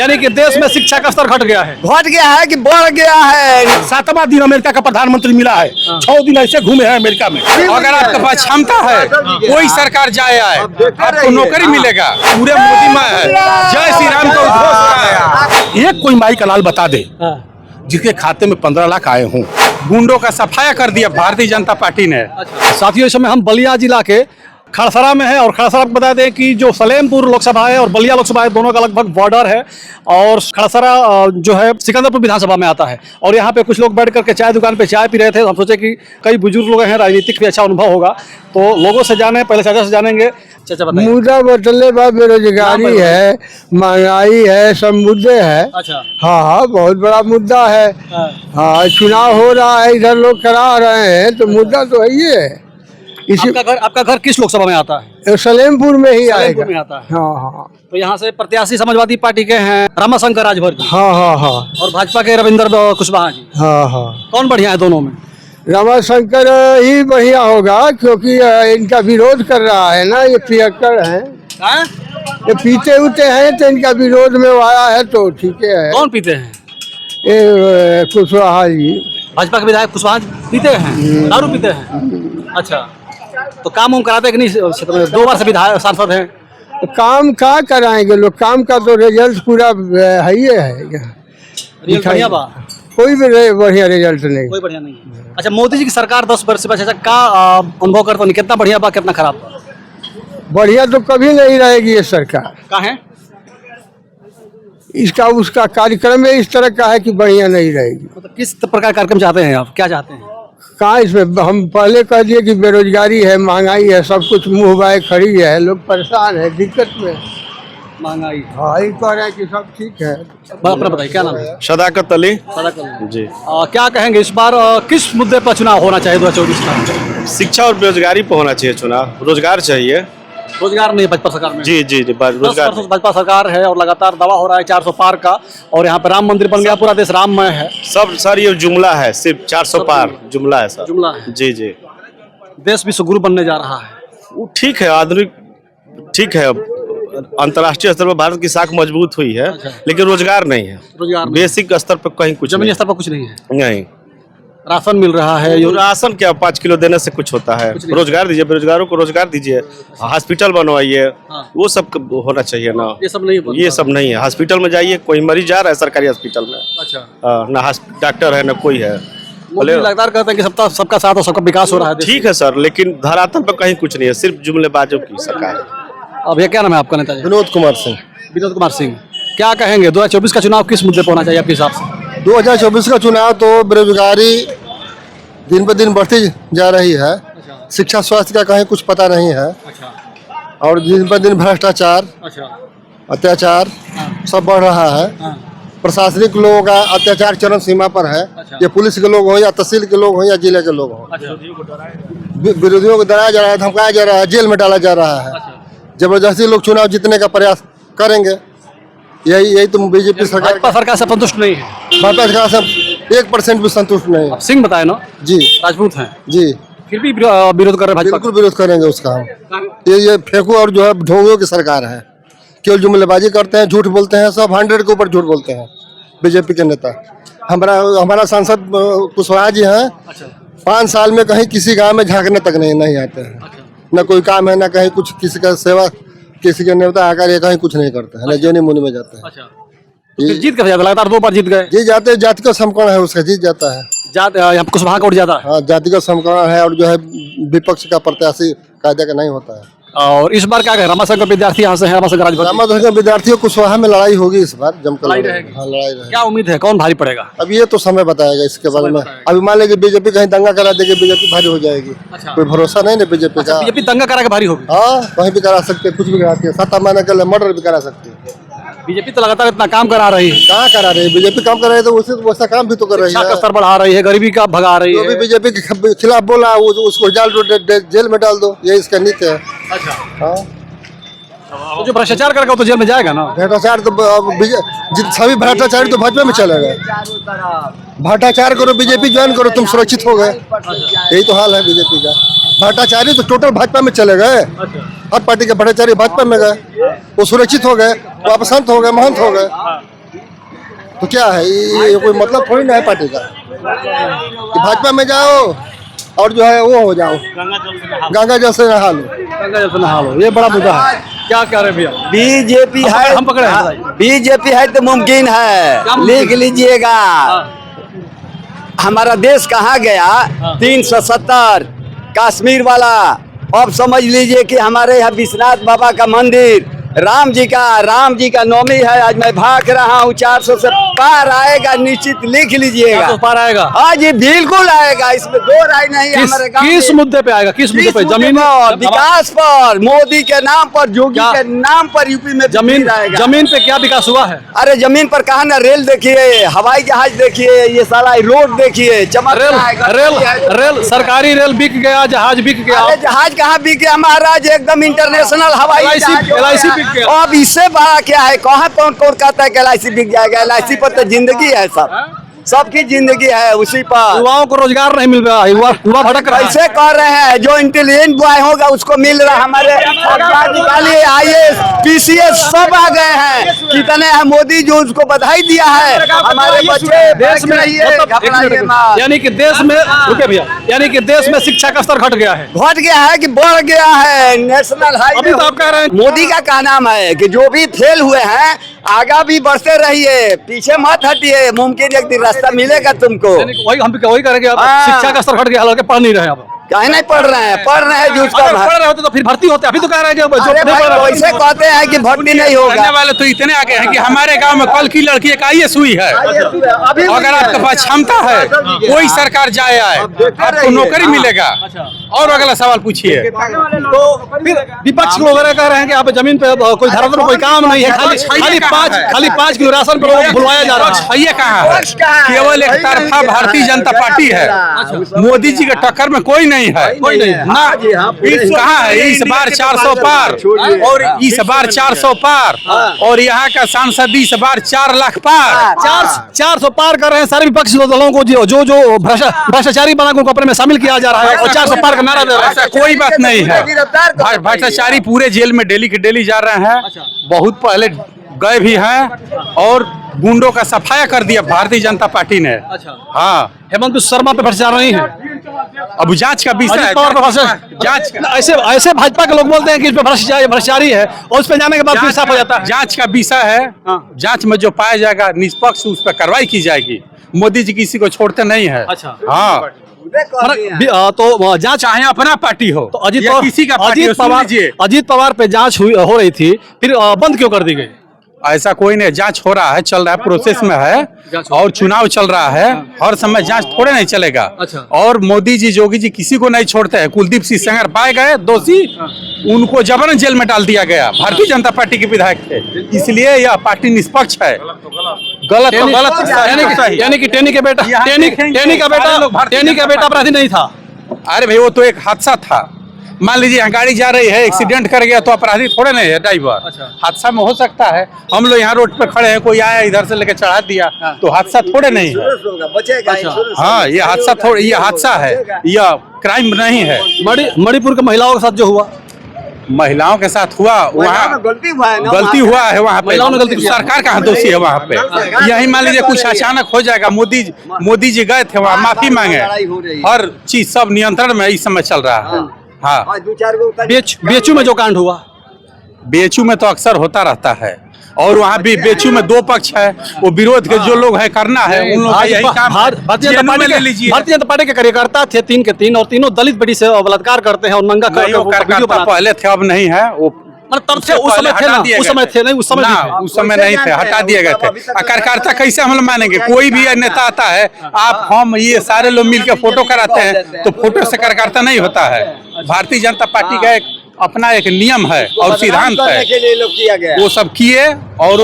यानी कि देश में शिक्षा का स्तर घट गया है कि बढ़ गया है। 7वां दिन अमेरिका का प्रधानमंत्री मिला है, 6 दिन ऐसे घूमे हैं अमेरिका में। अगर आपके पास क्षमता है, कोई सरकार जाए आए, आपको नौकरी मिलेगा। पूरे मोदी में है, जय श्री राम का उद्घोष हो रहा है। एक कोई माई का लाल बता दे जिसके खाते में 15 लाख आए हों। गुंडों का सफाया कर दिया भारतीय जनता पार्टी ने। साथियों, इस समय हम बलिया जिला के खड़सरा में है और खड़सरा को बता दें कि जो सलेमपुर लोकसभा है और बलिया लोकसभा है, दोनों का लगभग बॉर्डर है। और खड़सरा जो है सिकंदरपुर विधानसभा में आता है। और यहाँ पे कुछ लोग बैठ करके चाय दुकान पे चाय पी रहे थे। हम सोचे कि कई बुजुर्ग लोग हैं, राजनीतिक भी अच्छा अनुभव होगा, तो लोगों से जाने, पहले चाचा से जानेंगे। चाचा बताइए। मुद्दा बदलने बाद बेरोजगारी है, महंगाई है, सब मुद्दे है। अच्छा। हाँ, बहुत बड़ा मुद्दा है। हाँ, चुनाव हो रहा है, इधर लोग करा रहे हैं, तो मुद्दा तो है ही है। आपका घर किस लोकसभा में आता है? सलेमपुर में ही आएगा। सलेमपुर में आता है। हाँ। तो यहाँ से प्रत्याशी समाजवादी पार्टी के हैं रामाशंकर राजभर जी। हाँ। और भाजपा के रविंद्र कुशवाहा जी। हाँ। कौन बढ़िया है दोनों में? रामाशंकर ही बढ़िया होगा, क्योंकि इनका विरोध कर रहा है ना, ये पियक्कड़ है, ये पीते उते हैं, तो इनका विरोध में आया है, तो ठीक है। कौन पीते हैं? ये कुशवाहा जी, भाजपा के विधायक कुशवाहा जी पीते हैं, दारू पीते हैं। अच्छा, तो काम उम कराते कि नहीं? 2 बार से विधायक सांसद हैं। तो काम क्या कराएंगे लोग? काम का तो रिजल्ट पूरा है ही है। बढ़िया बा? कोई भी बढ़िया रिजल्ट नहीं। कोई बढ़िया नहीं है। अच्छा, मोदी जी की सरकार 10 वर्ष से अच्छा का अनुभव करते हो? कितना बढ़िया बा, कितना खराब बा? बढ़िया तो कभी नहीं रहेगी ये सरकार। कहाँ है? इसका उसका कार्यक्रम इस तरह का है कि बढ़िया नहीं रहेगी। मतलब किस प्रकार कार्यक्रम चाहते हैं आप? क्या चाहते हैं? कहाँ इसमें हम पहले कह दिए कि बेरोजगारी है, महंगाई है, सब कुछ मुँह बाए खड़ी है, लोग परेशान है, दिक्कत में। महंगाई। हाँ, ये कह रहे हैं कि सब ठीक है। अपना बताइए, क्या नाम है? सदाकत अली जी। क्या कहेंगे इस बार किस मुद्दे पर चुनाव होना चाहिए 2024 का? शिक्षा और बेरोजगारी पर होना चाहिए चुनाव। रोजगार चाहिए, रोजगार नहीं भाजपा सरकार में। जी रोजगार। भाजपा सरकार है और लगातार दावा हो रहा है 400 पार का। और यहाँ पे राम मंदिर बन गया, पूरा देश राममय है। सब सर ये जुमला है, सिर्फ 400 पार जुमला है सर। जुमला है। जी। देश विश्वगुरु बनने जा रहा है। वो ठीक है, आधुनिक ठीक है, अंतर्राष्ट्रीय स्तर पर भारत की साख मजबूत हुई है। अच्छा। लेकिन रोजगार नहीं है। रोजगार बेसिक स्तर पर कहीं कुछ जमीनी स्तर पर कुछ नहीं है। नहीं। राशन मिल रहा है। राशन क्या 5 किलो देने से कुछ होता है? रोजगार दीजिए, बेरोजगारों को रोजगार दीजिए, हॉस्पिटल बनवाइए। वो सब होना चाहिए ना। ये सब नहीं, ये सब नहीं है। हॉस्पिटल में जाइए, कोई मरीज जा रहा है सरकारी हॉस्पिटल में। अच्छा। ना डॉक्टर है ना कोई है। लगातार कहते हैं कि सबका साथ और सबका विकास हो रहा है। ठीक है सर, लेकिन धरातल पर कहीं कुछ नहीं है, सिर्फ जुमलेबाजों की सरकार है। अब ये क्या नाम है आपका नेताजी? विनोद कुमार सिंह। विनोद कुमार सिंह, क्या कहेंगे 2024 का चुनाव किस मुद्दे पर होना चाहिए आपके हिसाब से? 2024 का चुनाव तो बेरोजगारी दिन ब दिन बढ़ती जा रही है। अच्छा। शिक्षा स्वास्थ्य का कहीं कुछ पता नहीं है। अच्छा। और दिन ब दिन भ्रष्टाचार, अच्छा। अत्याचार सब बढ़ रहा है। प्रशासनिक लोगों का अत्याचार चरम सीमा पर है। अच्छा। ये पुलिस के लोग हों या तहसील के लोग हों या जिले के लोग हों। अच्छा। विरोधियों को डराया जा रहा है, धमकाया जा रहा है, जेल में डाला जा रहा है। जबरदस्ती लोग चुनाव जीतने का प्रयास करेंगे। यही तुम बीजेपी सरकार से संतुष्ट नहीं है? भाजपा सरकार से 1% भी संतुष्ट नहीं है। सिंह बताए ना जी, राजपूत हैं जी, फिर भी विरोध कर रहे हैं। बिल्कुल विरोध करेंगे उसका हम। ये फेंकू और जो है ढोंगियों की सरकार है, केवल जुमलेबाजी करते हैं, झूठ बोलते हैं, सब 100 के ऊपर झूठ बोलते हैं बीजेपी के नेता। हमारा सांसद कुशवाहा जी हैं। 5 साल में कहीं किसी गांव में झांकने तक नहीं आते हैं। न कोई काम है, न कहीं कुछ, किसी का सेवा, किसी के नेता आकर ये कहीं कुछ नहीं करते हैं, न जोनी मुनि में जाते हैं। तो जीत कर जाता, लगातार 2 बार जीत गए। जीत जाते, जाति का समीकरण है उसका, जीत जाता है। कुशवाहा का उठ जाता है। हाँ, जाति का समीकरण है और जो है विपक्ष का प्रत्याशी कायदे का नहीं होता है। और इस बार क्या कहें, रामाशंकर विद्यार्थी यहाँ से है, रामाशंकर रामाशंकर विद्यार्थियों कुशवाहा में लड़ाई होगी इस बार, जमकर लड़ाई रहेगी। हाँ, लड़ाई रहेगी। क्या उम्मीद है, कौन भारी पड़ेगा? अब ये तो समय बताएगा इसके बारे में। अभी मान लीजिए बीजेपी कहीं दंगा करा देगी, बीजेपी भारी हो जाएगी। अच्छा। कोई भरोसा नहीं ना बीजेपी का। बीजेपी दंगा करा के भारी होगी? हाँ, कहीं भी करा सकते, कुछ भी कराती है। 7 महीने के लिए मर्डर भी करा सकती है। बीजेपी तो लगातार इतना काम करा रही है। कहाँ करा रही है? बीजेपी काम कर रही है तो वैसा काम भी तो कर रही है। स्तर बढ़ा रही है, गरीबी का भगा रही है। जो भी बीजेपी के खिलाफ बोला उसको जेल में डाल दो, ये इसका नीति है। अच्छा। हाँ, तो जो भ्रष्टाचार करेगा तो जेल में जाएगा ना। भ्रष्टाचार तो सभी भ्रष्टाचारी तो भाजपा में चले गए। भ्रष्टाचार करो, बीजेपी ज्वाइन करो, तुम सुरक्षित हो गए। यही तो हाल है बीजेपी का। भ्रष्टाचारी तो टोटल भाजपा में चले गए। हर पार्टी के भ्रष्टाचारी भाजपा में गए, वो सुरक्षित हो गए, वो अपसंत हो गए, महंत हो गए। तो क्या है ये कोई मतलब थोड़ी ना है पार्टी का कि भाजपा में जाओ और जो है वो हो जाओ, गंगा जल से नहा लो। गंगा जल से नहा लो, ये बड़ा मुद्दा है। क्या कह रहे हैं भैया? बीजेपी है, हम पकड़े हैं। बीजेपी है तो मुमकिन है, लिख लीजिएगा। हमारा देश कहाँ गया? 370 कश्मीर वाला। अब समझ लीजिए कि हमारे यहाँ विश्वनाथ बाबा का मंदिर, राम जी का नवमी है। आज मैं भाग रहा हूँ, 400 से पार आएगा, निश्चित लिख लीजिएगा। तो पार आएगा? हाँ जी, बिल्कुल आएगा, इसमें दो राय नहीं है। हमारे गाँव किस में मुद्दे पे आएगा? किस मुद्दे पे? जमीन पर, विकास पर, मोदी के नाम पर, योगी के नाम पर यूपी में जमीन आएगा। जमीन पे क्या विकास हुआ है? अरे जमीन पर कहा ना, रेल देखिए, हवाई जहाज देखिए, ये सारा रोड देखिए, चमक रहा है। रेल सरकारी रेल बिक गया, जहाज बिक गया। अरे जहाज कहाँ बिक गया महाराज? एकदम इंटरनेशनल हवाई जहाज हो LIC गया। बिक गया। अब इससे बड़ा क्या है? कहाँ कौन कौन कहता है कि LIC बिक जाएगा? LIC पर तो जिंदगी है, सबकी जिंदगी है उसी पर। युवाओं को रोजगार नहीं मिल रहा है, युवा भटक रहा है। कैसे कह रहे हैं? जो इंटेलिजेंट बॉय होगा उसको मिल रहा। हमारे IAS PCS सब आ गए हैं, कितने हैं? मोदी जो उसको बधाई दिया है। हमारे बच्चे देश में मतलब यानी कि देश में, रुके भैया, यानी कि देश में शिक्षा का स्तर घट गया है। घट गया है कि बढ़ गया है? National highway. अभी तो आप कह रहे हैं मोदी का क्या नाम है कि जो भी फेल हुए हैं आगा भी बढ़ते रहिए, पीछे मत हटिए, मुमकिन एक दिन रास्ता मिलेगा तुमको। वही करेंगे। अब शिक्षा का स्तर घट गया, लड़के पढ़ नहीं रहे अब। काहे नहीं पढ़ रहे हैं? पढ़ रहे हैं, जूझ अगर पढ़ रहे होते तो फिर भर्ती होते। अभी तो कह रहे हैं कि वैसे कहते हैं कि भर्ती नहीं होगा। करने वाले तो इतने आगे हैं कि हमारे गांव में कल की लड़की एक IAS हुई है। अगर आपके पास क्षमता है, कोई सरकार जाए आए, आपको नौकरी मिलेगा। और अगला सवाल पूछिए। तो फिर विपक्ष लोग कह रहे हैं कि यहाँ पे जमीन पे कोई धरातल पर कोई काम नहीं है, खाली 5 किलो राशन पर लोग भुलवाया जा रहा है। ये कहाँ है? केवल एक तरफा भारतीय जनता पार्टी है। मोदी जी के टक्कर में कोई नहीं है, कोई नहीं है। ना। कहाँ है? इस बार 400 पार, और इस बार 400 पार, और यहाँ का सांसद इस बार 4 लाख पार। 400 पार कर रहे हैं सारे विपक्षी दलों को, जो भ्रष्टाचारी बना को कपड़े में शामिल किया जा रहा है, और 400 पार का नारा दे रहा है। ऐसा कोई बात नहीं है। भ्रष्टाचारी पूरे जेल में डेली के डेली जा रहे हैं, बहुत पहले गए भी हैं, और गुंडों का सफाया कर दिया भारतीय जनता पार्टी ने। हाँ, हेमंत शर्मा पे भ्रष्टाचार नहीं है। अब जांच का विषय है। जांच ऐसे भाजपा के लोग बोलते हैं कि इस पे भ्रष्टाचारी है, और उस पे जाने के बाद फिर साफ हो जाता है। जांच का विषय है। जांच में जो पाया जाएगा निष्पक्ष, उस पर कार्रवाई की जाएगी। मोदी जी किसी को छोड़ते नहीं है। अच्छा। हाँ, तो जांच चाहे अपना पार्टी हो तो अजीत या किसी का पार्टी हो, सुन लीजिए। अजीत पवार पे जांच हो रही थी, फिर बंद क्यों कर दी गई? ऐसा कोई नहीं, जांच हो रहा है, चल रहा है, प्रोसेस में है, और चुनाव चल रहा है। हर समय जांच थोड़े नहीं चलेगा। और मोदी जी, योगी जी किसी को नहीं छोड़ते हैं। कुलदीप सिंह सेंगर पाए गए दोषी, उनको जबरन जेल में डाल दिया गया। भारतीय जनता पार्टी के विधायक थे, इसलिए यह पार्टी निष्पक्ष है। गलत तो गलत, यानी कि टेनी का बेटा अपराधी नहीं था। अरे भाई, वो तो एक हादसा था। मान लीजिए यहाँ गाड़ी जा रही है, एक्सीडेंट कर गया, तो अपराधी थोड़े नहीं है ड्राइवर। हादसा में हो सकता है। हम लोग यहाँ रोड पे खड़े हैं, कोई आया इधर से लेके चढ़ा दिया, तो हादसा थोड़े नहीं है। हाँ, ये हादसा है, यह क्राइम नहीं है। मणिपुर के महिलाओं के साथ जो हुआ, महिलाओं के साथ हुआ, वहाँ गलती हुआ है। वहाँ पे सरकार कहाँ दोषी है? वहाँ पे यही मान लीजिए कुछ अचानक हो जाएगा। मोदी जी गए थे वहाँ, माफी मांगे, हर चीज सब नियंत्रण में इस समय चल रहा है। हाँ, BHU में जो कांड हुआ, BHU में तो अक्सर होता रहता है, और वहाँ भी BHU में 2 पक्ष है। वो विरोध के जो लोग है करना है, उन लोगों का यही काम है। भारतीय जनता पार्टी के कार्यकर्ता थे 3 के 3, और तीनों दलित बेटी से बलात्कार करते हैं और नंगा कार्यकर्ता पहले थे, अब नहीं है। वो तब से उस समय थे ना, उस समय नहीं थे, हटा दिए गए थे। कार्यकर्ता कैसे हम लोग मानेंगे? कोई भी नेता आता है, आप हम ये सारे लोग मिलकर फोटो कराते हैं, तो फोटो से कार्यकर्ता नहीं होता है। भारतीय जनता पार्टी का अपना एक नियम है और सिद्धांत है, वो सब किए, और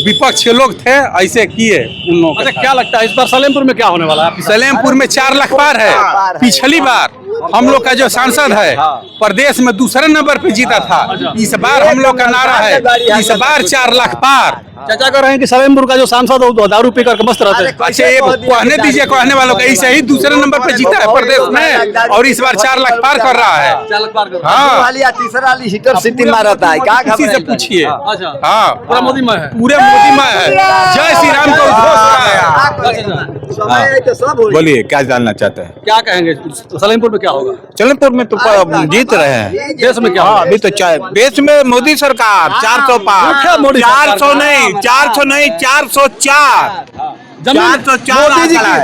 विपक्ष के लोग थे, ऐसे किए उन लोगों। अच्छा, क्या लगता है इस बार सलेमपुर में क्या होने वाला है? सलेमपुर में 4 लाख पार है। पिछली बार हम लोग का जो सांसद है प्रदेश में दूसरे नंबर पे जीता था। इस बार हम लोग का नारा है इस बार 4 लाख पार। चाचा कह रहे हैं कि सलेमपुर का जो सांसद है वो दारू पी करके मस्त रहते हैं। अच्छा ये कहने दीजिए, कहने वालों का ऐसे ही दूसरे नंबर पे जीता है प्रदेश में और इस बार 4 लाख पार कर रहा है। 4 लाख पार कर रहा हाँ वाली या तीसरा वाली सीटर सिटी मारता है क्या किसी से पूछिए। अच्छा। हाँ पूरा मोदी में है। पूरे मोदी में है। जय श्री राम का उद्घोष हो रहा है। बोलिए क्या जानना चाहते हैं? क्या कहेंगे सलेमपुर में क्या होगा? सलेमपुर में तो जीत रहे हैं। देश में क्या होगा? अभी तो देश में मोदी सरकार 400 पार। मोदी 400 नहीं 404।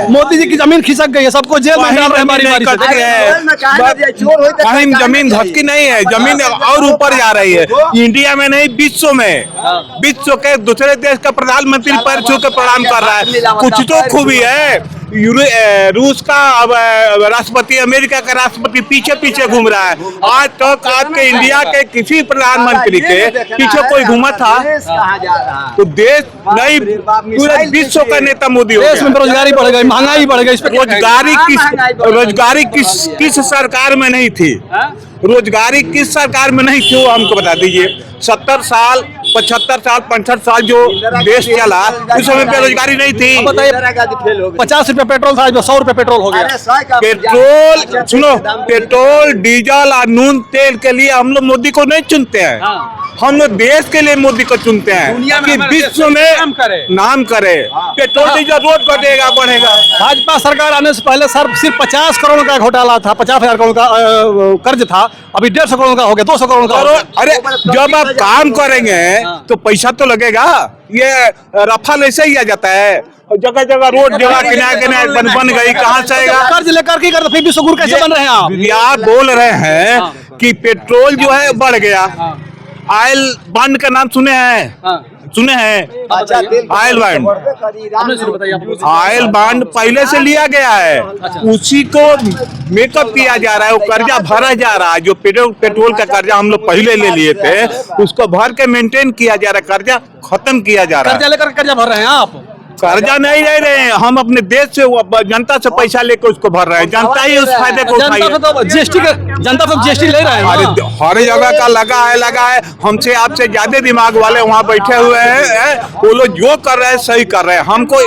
मोदी जी की जमीन खिसक गई है, सबको जेल में डाल रहे हैं बारी बारी से। कहीं जमीन धसकी नहीं है, जमीन और ऊपर जा रही है। इंडिया में नहीं विश्व में, विश्व के दूसरे देश का प्रधानमंत्री पैर छू के प्रणाम कर रहा है। कुछ तो खूबी है। रूस का राष्ट्रपति, अमेरिका का राष्ट्रपति पीछे पीछे घूम रहा है। आज तक आपके इंडिया के किसी प्रधानमंत्री के पीछे कोई घूमा था? तो देश नहीं, पूरे विश्व का नेता मोदी हो देश में गया। बेरोजगारी बढ़ गई, महंगाई बढ़ गई, इस पे रोजगारी किस सरकार में नहीं थी? रोजगारी किस सरकार में नहीं थी वो हमको बता दीजिए। 70 साल 75 साल 65 साल जो देश चला उस समय बेरोजगारी नहीं थी। 50 रुपए पेट्रोल था, आज 100 रुपए पेट्रोल हो गया। पेट्रोल सुनो, पेट्रोल डीजल और नून तेल के लिए हम लोग मोदी को नहीं चुनते हैं। हम लोग देश के लिए मोदी को चुनते हैं कि विश्व में नाम करे। पेट्रोल डीजल रोज घटेगा बढ़ेगा। भाजपा सरकार आने से पहले सर सिर्फ 50 करोड़ का घोटाला था, 50,000 करोड़ का कर्ज था, अभी 150 करोड़ का हो गया, 200 करोड़ का हो गया। अरे जब आप काम करेंगे तो पैसा तो लगेगा। ये रफाल ऐसे ही आ जाता है, जगह जगह रोड जगह किनारे किनारे बन गई, कहाँ से आएगा? कर्ज लेकर के करते फिर विश्व गुरु कैसे बन रहे हैं आप? आप बोल रहे हैं कि पेट्रोल जो है बढ़ गया। ऑयल बंड का नाम सुने हैं? सुने हैं ऑयल बॉन्ड? ऑयल बॉन्ड पहले से लिया गया है, उसी को मेकअप किया जा रहा है। वो कर्जा भरा जा रहा है। जो पेट्रोल का कर्जा हम लोग पहले ले लिए थे उसको भर के मेंटेन किया जा रहा है। कर्जा खत्म किया जा रहा है। कर्जा लेकर कर्जा भर रहे हैं आप? कर्जा नहीं ले रहे हैं हम, अपने देश से जनता से पैसा लेकर उसको भर रहे हैं। जनता ही उस फायदे को उठाई है। जनता तो जीएसटी ले रहे हैं। अरे हर जगह का लगा है। हमसे आपसे ज्यादा दिमाग वाले वहाँ बैठे हुए हैं। वो लोग जो कर रहे हैं सही कर रहे हैं। हमको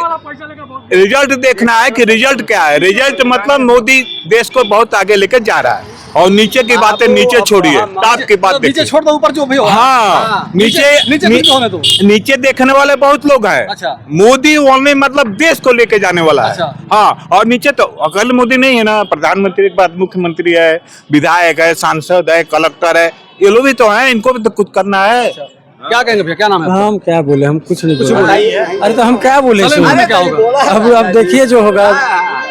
रिजल्ट देखना है कि रिजल्ट क्या है। रिजल्ट मतलब मोदी देश को बहुत आगे लेकर जा रहा है। और नीचे की बातें नीचे छोड़िए, टॉप की बात नीचे छोड़ दो, ऊपर जो भी हो। हाँ नीचे देखने वाले बहुत लोग हैं। अच्छा। मोदी ओनली मतलब देश को लेके जाने वाला है। अच्छा। हाँ, और नीचे तो अकेले मोदी नहीं है ना, प्रधानमंत्री के बाद मुख्यमंत्री है, विधायक है, सांसद है, कलेक्टर है, ये लोग भी तो हैं। इनको भी तो कुछ करना है। क्या कहेंगे भैया, क्या नाम है? हम क्या बोले, हम कुछ नहीं बोले। अरे तो हम क्या बोले? क्या होगा? अब देखिए जो होगा।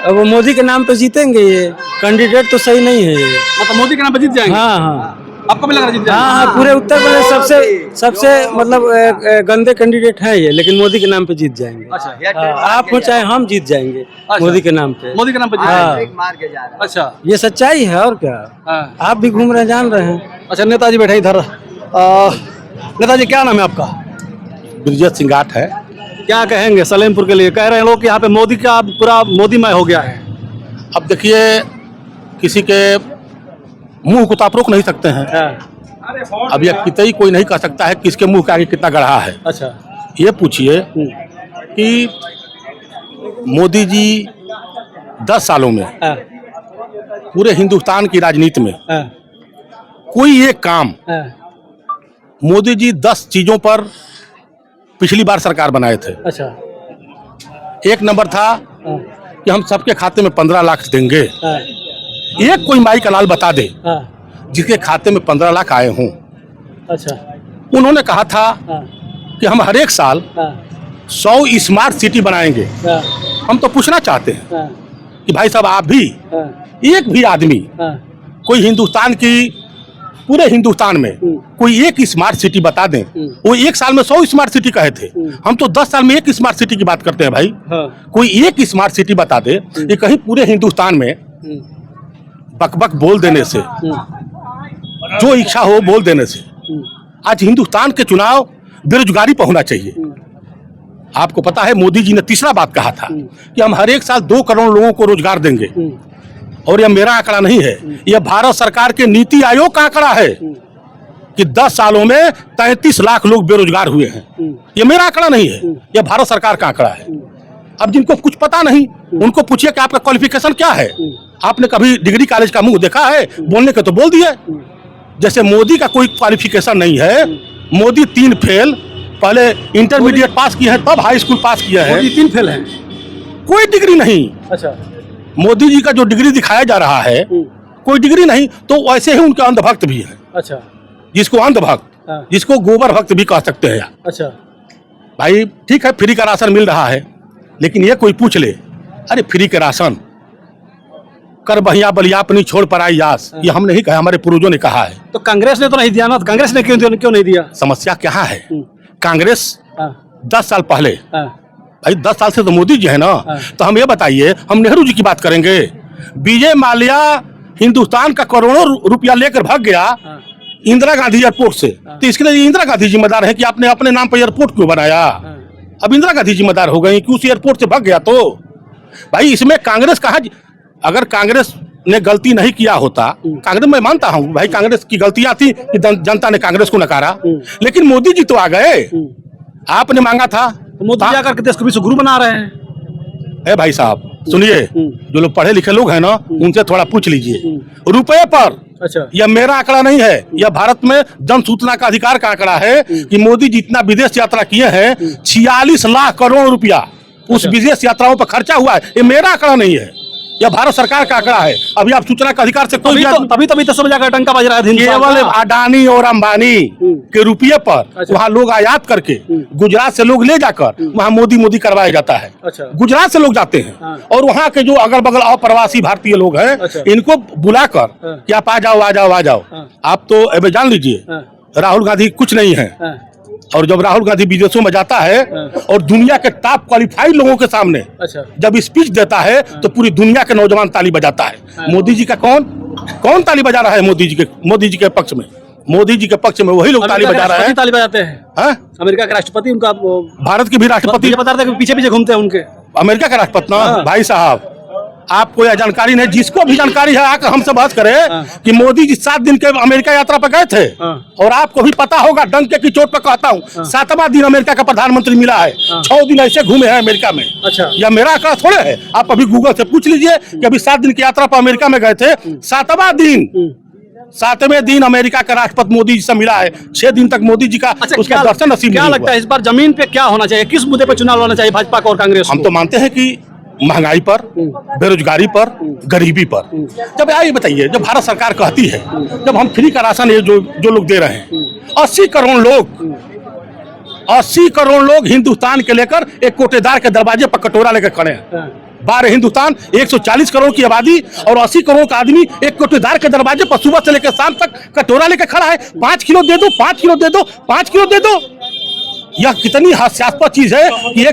अब मोदी के नाम पे जीतेंगे। ये कैंडिडेट तो सही नहीं है ये। मतलब मोदी के नाम पे जीत जाएंगे? हाँ हाँ, आपको भी लग रहा है जीत जाएंगे? हाँ हाँ, पूरे उत्तर प्रदेश सबसे मतलब गंदे कैंडिडेट हैं ये, लेकिन मोदी के नाम पे जीत जाएंगे। अच्छा। आप हो चाहे हम जीत जाएंगे मोदी के नाम पे। मोदी के नाम पे जीत हाँ। जाएंगे। अच्छा। ये सच्चाई है और क्या। आप भी घूम रहे जान रहे हैं। अच्छा, नेताजी बैठे इधर। नेताजी क्या नाम है आपका? ब्रिजेश सिंगाट है। क्या कहेंगे सलेमपुर के लिए? कह रहे हैं लोग कि यहाँ पे मोदी का पूरा मोदीमय हो गया है। अब देखिए, किसी के मुंह को तो आप रोक नहीं सकते हैं। अब ये कितई कोई नहीं कह सकता है किसके मुंह के आगे कितना गढ़ा है। अच्छा। ये पूछिए कि मोदी जी 10 सालों में पूरे हिंदुस्तान की राजनीति में कोई एक काम मोदी जी 10 चीजों पर पिछली बार सरकार बनाए थे। अच्छा। एक नंबर था कि हम सबके खाते में 15 लाख देंगे। एक कोई माई का लाल बता दे जिसके खाते में 15 लाख आए हों। अच्छा। उन्होंने कहा था कि हम हर एक साल 100 स्मार्ट सिटी बनाएंगे। हम तो पूछना चाहते हैं कि भाई साहब, आप भी एक भी आदमी कोई हिंदुस्तान की पूरे हिंदुस्तान में कोई एक स्मार्ट सिटी बता दें। वो एक साल में 100 स्मार्ट सिटी कहे थे, हम तो 10 साल में एक स्मार्ट सिटी की बात करते हैं भाई। कोई एक स्मार्ट सिटी बता दे। ये कहीं पूरे हिंदुस्तान में बकबक बोल देने से, जो इच्छा हो बोल देने से, आज हिंदुस्तान के चुनाव बेरोजगारी पर होना चाहिए। आपको पता है मोदी जी ने तीसरा बात कहा था कि हम हर एक साल 2 करोड़ लोगों को रोजगार देंगे। और यह मेरा आंकड़ा नहीं है, यह भारत सरकार के नीति आयोग का आंकड़ा है कि 10 सालों में 33 लाख लोग बेरोजगार हुए हैं। यह मेरा आंकड़ा नहीं है, यह भारत सरकार का आंकड़ा है। अब जिनको कुछ पता नहीं उनको पूछिए कि आपका क्वालिफिकेशन क्या है, आपने कभी डिग्री कॉलेज का मुंह देखा है? बोलने के तो बोल दिए। जैसे मोदी का कोई क्वालिफिकेशन नहीं है, मोदी 3 फेल, पहले इंटरमीडिएट पास किए हैं तब हाई स्कूल पास किया है। 3 फेल हैं। कोई डिग्री नहीं। अच्छा, मोदी जी का जो डिग्री दिखाया जा रहा है कोई डिग्री नहीं, तो वैसे ही उनके अंधभक्त भी है। अच्छा, जिसको अंधभक्त, जिसको गोबर भक्त भी कह सकते हैं। अच्छा, भाई ठीक है, फ्री का राशन मिल रहा है, लेकिन ये कोई पूछ ले, अरे फ्री के राशन कर बहिया बलिया अपनी छोड़ पर आई यास, ये हम नहीं कहा, हमारे पूर्वजों ने कहा है। तो कांग्रेस ने तो नहीं दिया ना, तो कांग्रेस ने क्यों नहीं दिया? समस्या क्या है? कांग्रेस 10 साल पहले, हाँ, भाई 10 साल से तो मोदी जी है ना, तो हम ये बताइए, हम नेहरू जी की बात करेंगे। विजय माल्या हिंदुस्तान का करोड़ों रुपया लेकर भाग गया इंदिरा गांधी एयरपोर्ट से, तो इसके लिए इंदिरा गांधी जिम्मेदार है कि आपने अपने नाम पर एयरपोर्ट क्यों बनाया? अब इंदिरा गांधी जिम्मेदार हो गई कि उस एयरपोर्ट से भाग गया। तो भाई इसमें कांग्रेस कहा, अगर कांग्रेस ने गलती नहीं किया होता, कांग्रेस मैं मानता हूं भाई कांग्रेस की गलतियां थी कि जनता ने कांग्रेस को नकारा, लेकिन मोदी जी तो आ गए, आपने मांगा था। मोदी जी आकर के देश को विश्व गुरु बना रहे हैं। ए भाई साहब सुनिए, जो लोग पढ़े लिखे लोग हैं ना, उनसे थोड़ा पूछ लीजिए। रुपए पर, अच्छा, यह मेरा आंकड़ा नहीं है, यह भारत में जन सूचना का अधिकार का आंकड़ा है कि मोदी जितना विदेश यात्रा किए हैं, 46 लाख करोड़ रुपया उस विदेश यात्राओं पर खर्चा हुआ है। ये मेरा आंकड़ा नहीं है, यह भारत सरकार का आंकड़ा है। अभी आप सूचना का अधिकार से कोई तभी तो बजा कर टंका बज रहा है। केवल अडानी और अंबानी के रुपये पर वहाँ लोग आयात करके गुजरात से लोग ले जाकर वहाँ मोदी करवाया जाता है। अच्छा, गुजरात से लोग जाते हैं और वहाँ के जो अगल बगल अप्रवासी भारतीय लोग हैं, इनको बुलाकर कि आप आ जाओ आ जाओ आ जाओ। आप तो अब जान लीजिए, राहुल गांधी कुछ नहीं है, और जब राहुल गांधी विदेशों में जाता है और दुनिया के टॉप क्वालिफाइड लोगों के सामने जब स्पीच देता है तो पूरी दुनिया के नौजवान ताली बजाता है। मोदी जी का कौन ताली बजा रहा है? मोदी जी के पक्ष में, मोदी जी के पक्ष में वही लोग ताली बजा रहे हैं। ताली बजाते हैं। अमेरिका के राष्ट्रपति, उनका भारत के भी राष्ट्रपति बता रहे थे, पीछे घूमते हैं उनके। अमेरिका के राष्ट्रपति ना भाई साहब, आपको यह जानकारी नहीं, जिसको भी जानकारी है आकर हमसे बात करे कि मोदी जी 7 दिन के अमेरिका यात्रा पर गए थे, और आपको भी पता होगा, डंके की चोट पर कहता हूँ, 7वां दिन अमेरिका का प्रधानमंत्री मिला है, 6 दिन ऐसे घूमे हैं अमेरिका में। अच्छा, यह मेरा आंकड़ा थोड़े है, आप अभी गूगल से पूछ लीजिए कि अभी 7 दिन की यात्रा पर अमेरिका में गए थे, 7वें दिन अमेरिका का राष्ट्रपति मोदी जी से मिला है। 6 दिन तक मोदी जी का उसका दर्शन नसीब नहीं हुआ। क्या लगता है इस बार जमीन पे क्या होना चाहिए, किस मुद्दे पर चुनाव लड़ना चाहिए भाजपा को और कांग्रेस? हम तो मानते हैं कि महंगाई पर, बेरोजगारी पर, गरीबी पर। जब ये बताइए, जब भारत सरकार कहती है, जब हम फ्री का राशन ये जो लोग दे रहे हैं, 80 करोड़ लोग हिंदुस्तान के लेकर एक कोटेदार के दरवाजे पर कटोरा लेकर खड़े हैं। 12 हिंदुस्तान, 140 करोड़ की आबादी और 80 करोड़ का आदमी एक कोटेदार के दरवाजे पर सुबह से लेकर शाम तक कटोरा लेकर खड़ा है। 5 किलो दे दो, 5 किलो दे दो, 5 किलो दे दो। यह कितनी हास्यास्पद चीज है कि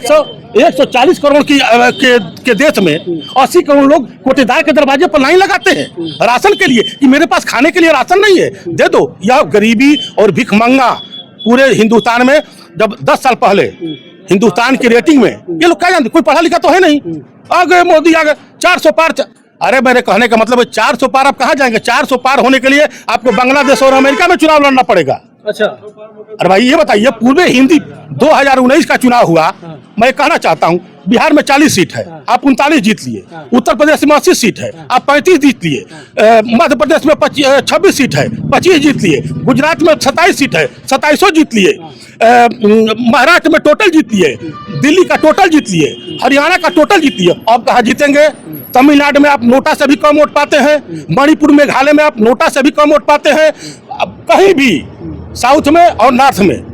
140 करोड़ के देश में 80 करोड़ लोग कोटेदार के दरवाजे पर लाइन लगाते हैं राशन के लिए कि मेरे पास खाने के लिए राशन नहीं है, दे दो। यह गरीबी और भिखमंगा पूरे हिंदुस्तान में। जब 10 साल पहले हिंदुस्तान की रेटिंग में ये लोग क्या जानते, कोई पढ़ा लिखा तो है नहीं, आ गए मोदी आ गए 400 पार। अरे मेरे कहने का मतलब है 400 पार आप कहाँ जाएंगे? 400 पार होने के लिए आपको बांग्लादेश और अमेरिका में चुनाव लड़ना पड़ेगा। अच्छा, अरे भाई ये बताइए, पूरे हिंदी 2019 का चुनाव हुआ, मैं कहना चाहता हूँ बिहार में 40 सीट है, आप 39 जीत लिए। उत्तर प्रदेश में 80 सीट है, आप 35 जीत लिए। मध्य प्रदेश में 26 सीट है, 25 जीत लिए। गुजरात में 27 सीट है, 27 जीत लिए। महाराष्ट्र में टोटल जीत लिए, दिल्ली का टोटल जीत लिए, हरियाणा का टोटल जीत लिए। अब कहाँ जीतेंगे? तमिलनाडु में आप नोटा से भी कम वोट पाते हैं, मणिपुर मेघालय में आप नोटा से भी कम वोट पाते हैं। अब कहीं भी साउथ में और नॉर्थ में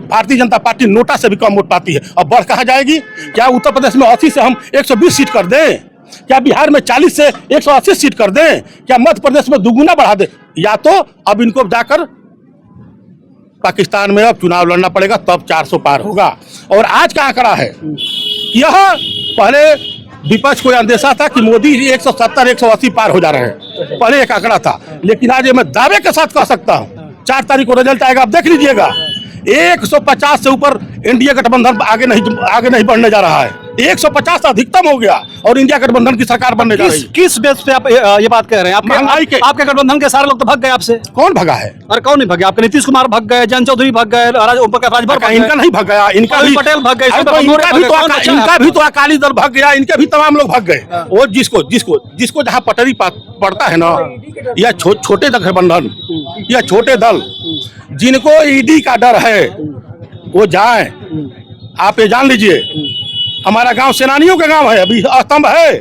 भारतीय जनता पार्टी नोटा से भी कम वोट पाती है। अब बढ़ कहाँ जाएगी? क्या उत्तर प्रदेश में 80 से हम 120 सीट कर दें? क्या बिहार में 40 से 180 सीट कर दें? क्या मध्य प्रदेश में दुगुना बढ़ा दें? या तो अब इनको जाकर पाकिस्तान में अब चुनाव लड़ना पड़ेगा, तब 400 पार होगा। और आज का आंकड़ा है, यह पहले विपक्ष को अंदेशा था कि मोदी 170-180 पार हो जा रहे हैं, पहले एक आंकड़ा था। लेकिन आज मैं दावे के साथ कह सकता हूँ, 4 तारीख को रिजल्ट आएगा, आप देख लीजिएगा, 150 से ऊपर एनडीए गठबंधन आगे नहीं बढ़ने जा रहा है। 150 अधिकतम हो गया और इंडिया गठबंधन की सरकार बनने जा रही है। किस बेस पे आप ये बात कह रहे हैं? महंगाई के। आपके गठबंधन के सारे लोग तो भाग गए आपसे। कौन भगा है? और कौन नहीं भागे? आपके नीतीश कुमार भाग गए, जयंत चौधरी भाग गए, ओम प्रकाश राजभर भाग गए। इनका नहीं भाग गया, इनका भी पटेल भाग गए, अरे तो इनका भी तो अकाली दल भाग गया, इनके भी तमाम लोग भाग गए। वो जिसको जहाँ पटरी पड़ता है ना, या छोटे गठबंधन या छोटे दल जिनको ईडी का डर है वो जाए। आप ये जान लीजिए, हमारा गांव सेनानियों का गांव है, अभी स्तंभ है।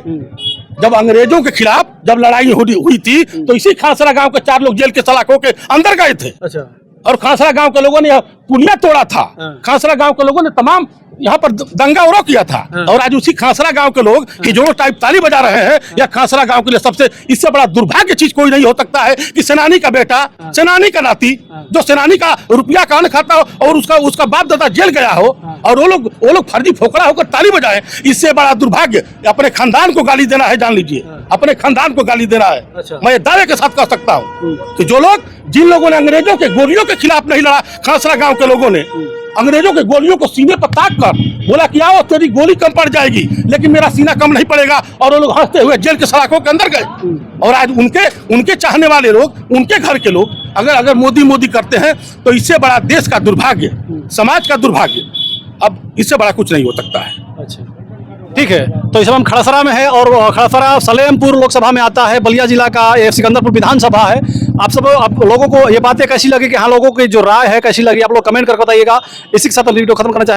जब अंग्रेजों के खिलाफ जब लड़ाई हुई थी तो इसी खासरा गांव के 4 लोग जेल के सलाखों के अंदर गए थे। अच्छा। और खासरा गांव के लोगों ने पुलिया तोड़ा था। खासरा गांव के लोगों ने तमाम यहाँ पर दंगा उड़ा किया था। और आज उसी खासरा गांव के लोग हिजोड़ो टाइप ताली बजा रहे हैं। या खासरा गांव के लिए सबसे इससे बड़ा दुर्भाग्य चीज कोई नहीं हो सकता है कि सेनानी का बेटा, सेनानी का नाती, जो सेनानी का रुपया का अन्न खाता हो और उसका बाप दादा जेल गया हो और वो लोग फर्जी फोकड़ा होकर ताली बजाए। इससे बड़ा दुर्भाग्य अपने खानदान को गाली देना है। जान लीजिए, अपने खानदान को गाली देना है। मैं ये दावे के साथ कह सकता हूँ कि जो लोग, जिन लोगों ने अंग्रेजों के गोलियों के खिलाफ नहीं लड़ा, खासरा गांव के लोगों ने अंग्रेजों के गोलियों को सीने पर ताक कर बोला कि आओ तेरी गोली कम पड़ जाएगी लेकिन मेरा सीना कम नहीं पड़ेगा, और वो लोग हंसते हुए जेल के सलाखों के अंदर गए। और आज उनके चाहने वाले लोग, उनके घर के लोग अगर मोदी करते हैं तो इससे बड़ा देश का दुर्भाग्य, समाज का दुर्भाग्य, अब इससे बड़ा कुछ नहीं हो सकता है। अच्छा, ठीक है। तो इस समय हम खड़सरा में है और खड़सरा सलेमपुर लोकसभा में आता है, बलिया जिला का ये सिकंदरपुर विधानसभा है। आप लोगों को ये बातें कैसी लगी कि हाँ, लोगों की जो राय है कैसी लगी, आप लोग कमेंट करके बताइएगा। इसी के साथ हम वीडियो खत्म करना चाहेंगे।